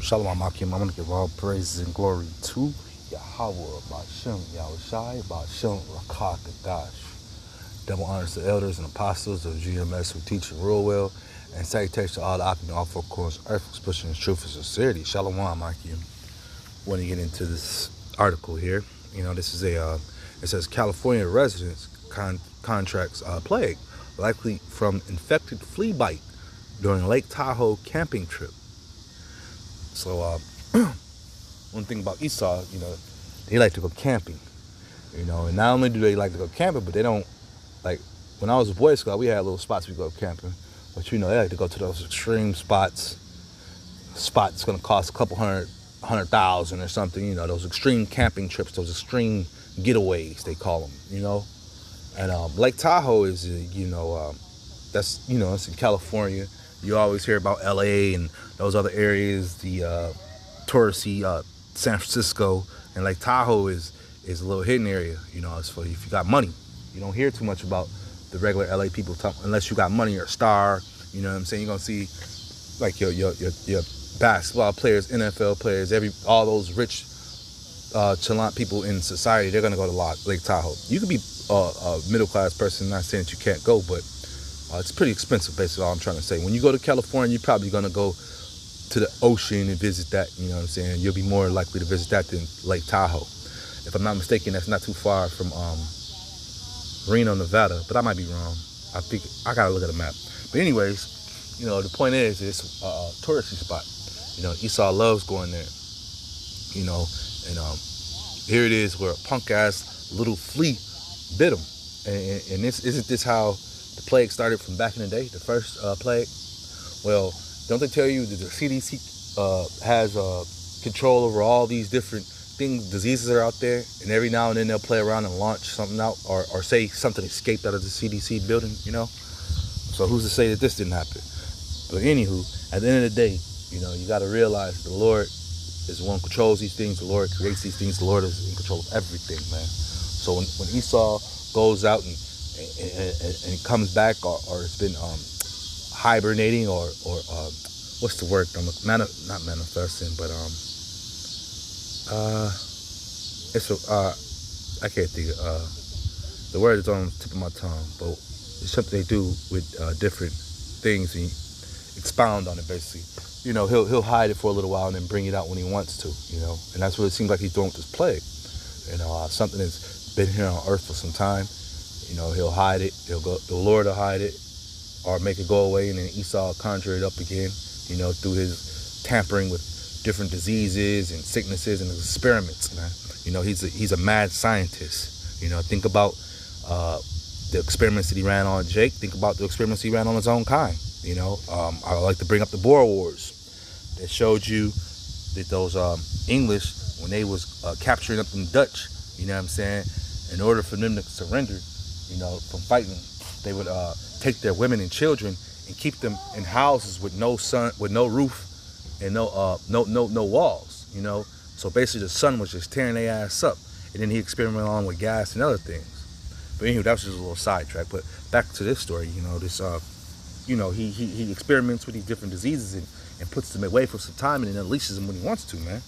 Shalom Akim. I'm going to give all praises and glory to Yahweh, Bashem, Yahushai, Bashem, Rakah, Kadash. Double honors to elders and apostles of GMS who teach and rule well, and salutations to all the Akim, all four corners, earth, pushing truth and sincerity. Shalom Akim. Want to get into this article here. This is it says California residents contracts plague, likely from infected flea bite during Lake Tahoe camping trip. So one thing about Esau, they like to go camping, and not only do they like to go camping, but they don't, like, when I was a Boy Scout, we had little spots we go camping, but they like to go to those extreme spots that's going to cost a couple $100,000 or something, those extreme camping trips, those extreme getaways, they call them, and Lake Tahoe is, that's, it's in California. You always hear about LA and those other areas, the touristy San Francisco, and Lake Tahoe is a little hidden area. It's for if you got money. You don't hear too much about the regular LA people unless you got money or a star. You know what I'm saying? You're gonna see like your basketball players, NFL players, all those rich chalant people in society. They're gonna go to Lake Tahoe. You could be a middle class person. Not saying that you can't go, but it's pretty expensive, basically, all I'm trying to say. When you go to California, you're probably going to go to the ocean and visit that, you know what I'm saying? You'll be more likely to visit that than Lake Tahoe. If I'm not mistaken, that's not too far from Reno, Nevada, but I might be wrong. I think I got to look at a map. But anyways, the point is, it's a touristy spot. Esau loves going there, and here it is where a punk-ass little flea bit him. And isn't this how the plague started from back in the day, the first plague? Well, don't they tell you that the CDC has control over all these different things, diseases that are out there, and every now and then they'll play around and launch something out or say something escaped out of the CDC building, So who's to say that this didn't happen? But anywho, at the end of the day, you got to realize the Lord is the one who controls these things. The Lord creates these things. The Lord is in control of everything, man. So when Esau goes out and comes back, or it's been hibernating, or what's the word? Not manifesting, but I can't think of the word is on the tip of my tongue, but it's something they do with different things and expound on it, basically. He'll hide it for a little while and then bring it out when he wants to, and that's what it seems like he's doing with this plague. Something that's been here on earth for some time. He'll hide it. The Lord will hide it, or make it go away, and then Esau will conjure it up again. Through his tampering with different diseases and sicknesses and his experiments, man. He's a mad scientist. Think about the experiments that he ran on Jake. Think about the experiments he ran on his own kind. I like to bring up the Boer Wars. That showed you that those English, when they was capturing up them Dutch, in order for them to surrender, from fighting, they would take their women and children and keep them in houses with no sun, with no roof, and no walls. So basically the sun was just tearing their ass up, and then he experimented on with gas and other things. But anyway, that was just a little sidetrack. But back to this story, he experiments with these different diseases and puts them away for some time, and then unleashes them when he wants to, man.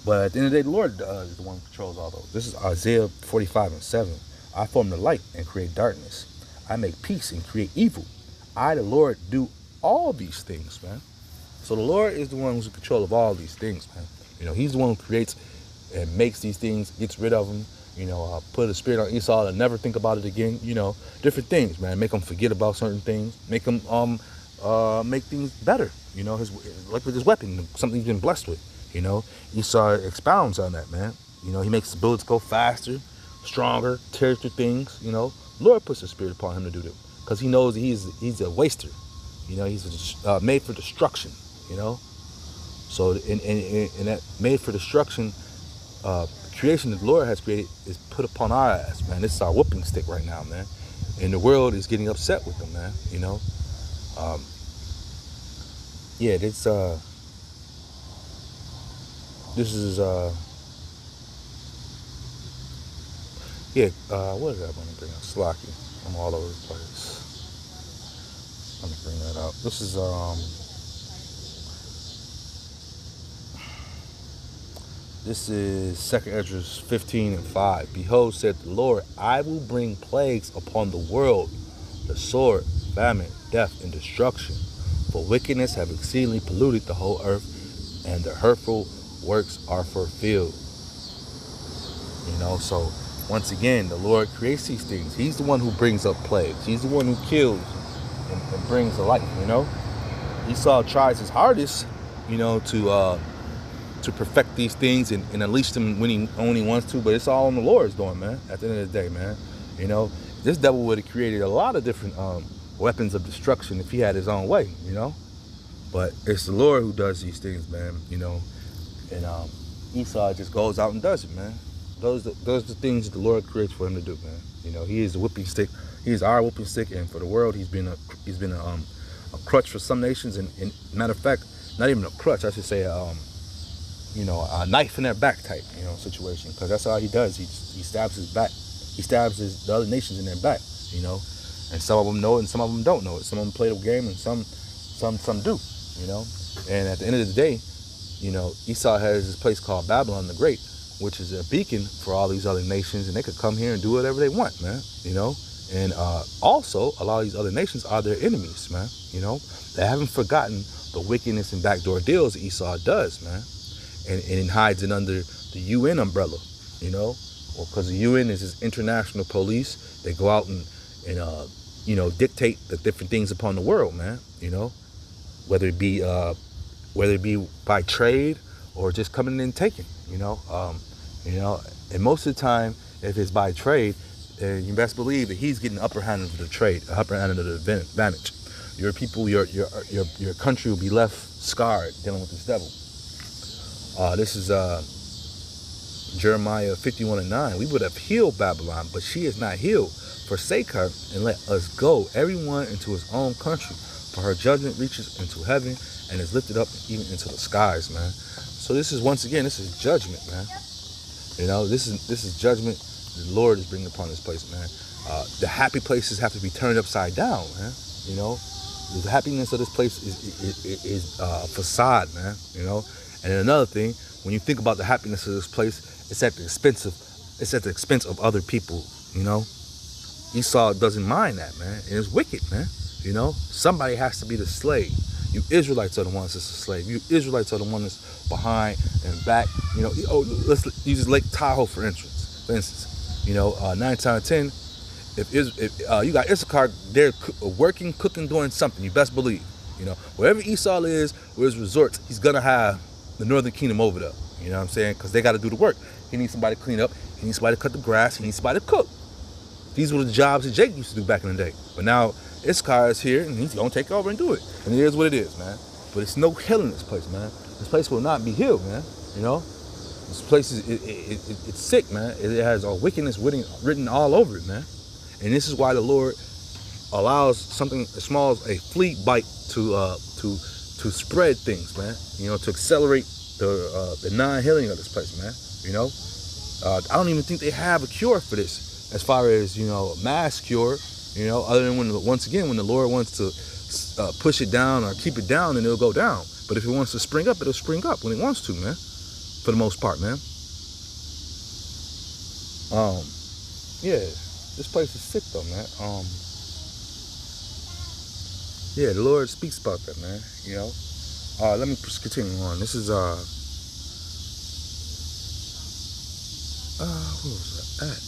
But at the end of the day, the Lord is the one who controls all those. This is Isaiah 45:7. I form the light and create darkness. I make peace and create evil. I, the Lord, do all these things, man. So the Lord is the one who's in control of all these things, man. He's the one who creates and makes these things, gets rid of them. Put a spirit on Esau and never think about it again. Different things, man. Make them forget about certain things. Make them make things better. Like with his weapon, something he's been blessed with. Esau expounds on that, man. He makes the bullets go faster, stronger, tears through things. Lord puts the spirit upon him to do them because he knows he's a waster. He's made for destruction. So in that made for destruction creation that the Lord has created is put upon our ass, man. This is our whooping stick right now, man. And the world is getting upset with them, man. This is what did I want to bring up? Slocky. I'm all over the place. Let me bring that out. This is This is 2nd Ezra 15:5. Behold, said the Lord, I will bring plagues upon the world, the sword, famine, death, and destruction. For wickedness have exceedingly polluted the whole earth, and their hurtful works are fulfilled. So once again, the Lord creates these things. He's the one who brings up plagues. He's the one who kills and brings to life, Esau tries his hardest, to perfect these things and unleash them when he only wants to, but it's all on the Lord's doing, man, at the end of the day, man. This devil would have created a lot of different weapons of destruction if he had his own way, But it's the Lord who does these things, man, And Esau just goes out and does it, man. Those are the things that the Lord creates for him to do, man. He is the whipping stick. He is our whipping stick, and for the world, he's been a crutch for some nations. And matter of fact, not even a crutch, I should say, a knife in their back type, situation. Because that's all he does. He stabs his back. He stabs the other nations in their back, And some of them know it, and some of them don't know it. Some of them play the game, and some do, And at the end of the day, Esau has this place called Babylon the Great, which is a beacon for all these other nations, and they could come here and do whatever they want, man, And also, a lot of these other nations are their enemies, man, They haven't forgotten the wickedness and backdoor deals that Esau does, man, and hides it under the UN umbrella, because the UN is his international police. They go out and dictate the different things upon the world, man, whether it be by trade or just coming in and taking, and most of the time, if it's by trade, you best believe that he's getting the upper hand of the trade, the upper hand of the advantage. Your people, your country will be left scarred dealing with this devil. This is Jeremiah 51:9. We would have healed Babylon, but she is not healed. Forsake her and let us go, everyone into his own country. For her judgment reaches into heaven and is lifted up even into the skies, man. So this is, once again, this is judgment, man. This is judgment the Lord is bringing upon this place, man. The happy places have to be turned upside down, man. The happiness of this place is a facade, man. And then another thing, when you think about the happiness of this place, it's at the expense of other people, Esau doesn't mind that, man. And it's wicked, man. Somebody has to be the slave. You Israelites are the ones that's a slave. You Israelites are the ones that's behind and back. Let's use Lake Tahoe for instance. 9 times out of 10, if you got Issachar, they're working, cooking, doing something. You best believe. Wherever Esau is, where his resorts, he's gonna have the Northern Kingdom over there. You know what I'm saying? Because they got to do the work. He needs somebody to clean up. He needs somebody to cut the grass. He needs somebody to cook. These were the jobs that Jake used to do back in the day. But now Issachar is here, and he's gonna take over and do it. And it is what it is, man. But it's no healing this place, man. This place will not be healed, man. This place it's sick, man. It has all wickedness written all over it, man. And this is why the Lord allows something as small as a flea bite to spread things, man. To accelerate the non-healing of this place, man. I don't even think they have a cure for this, as far as a mass cure. Other than when the Lord wants to push it down or keep it down, then it'll go down. But if it wants to spring up, it'll spring up when it wants to, man. For the most part, man. Yeah, this place is sick though, man. Yeah, the Lord speaks about that, man. Let me just continue on. This is where was I at?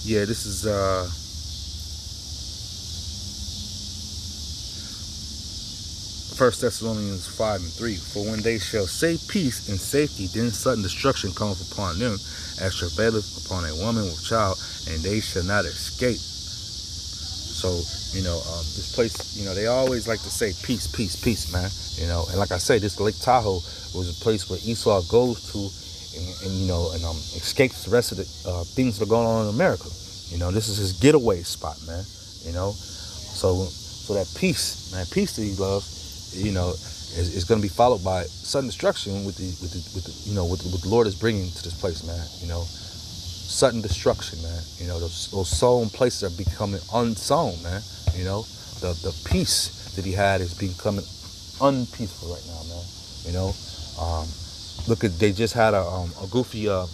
Yeah, this is 1 Thessalonians 5:3. For when they shall say peace and safety, then sudden destruction cometh upon them, as travaileth upon a woman with child, and they shall not escape. So, this place, they always like to say peace, peace, peace, man. And like I say, this Lake Tahoe was a place where Esau goes to and escapes the rest of the things that are going on in America. This is his getaway spot, man. So that peace, man, peace that he loves, is going to be followed by sudden destruction with what the Lord is bringing to this place, man. Sudden destruction, man. Those sown places are becoming unsown, man. The peace that he had is becoming unpeaceful right now, man. Look at, they just had a goofy, one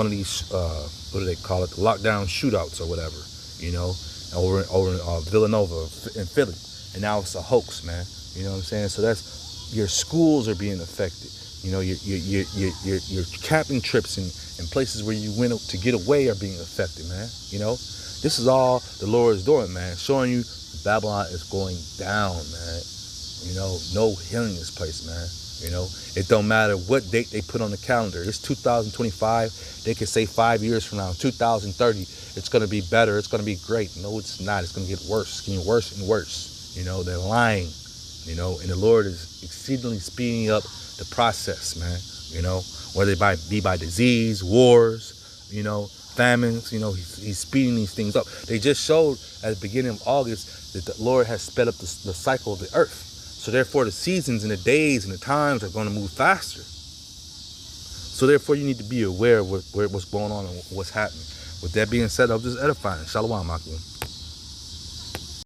of these, what do they call it, lockdown shootouts or whatever, over in Villanova in Philly, and now it's a hoax, man. You know what I'm saying? So that's, your schools are being affected. Your camping trips and places where you went to get away are being affected, man. This is all the Lord is doing, man, showing you Babylon is going down, man. No healing this place, man. It don't matter what date they put on the calendar. It's 2025. They can say 5 years from now, 2030, it's going to be better. It's going to be great. No, it's not. It's going to get worse. It's getting worse and worse. They're lying. And the Lord is exceedingly speeding up the process, man. Whether it be by disease, wars, famines, he's speeding these things up. They just showed at the beginning of August that the Lord has sped up the cycle of the earth. So therefore the seasons and the days and the times are going to move faster. So therefore you need to be aware of what's going on and what's happening. With that being said, I'm just edifying. Shalom, Akim.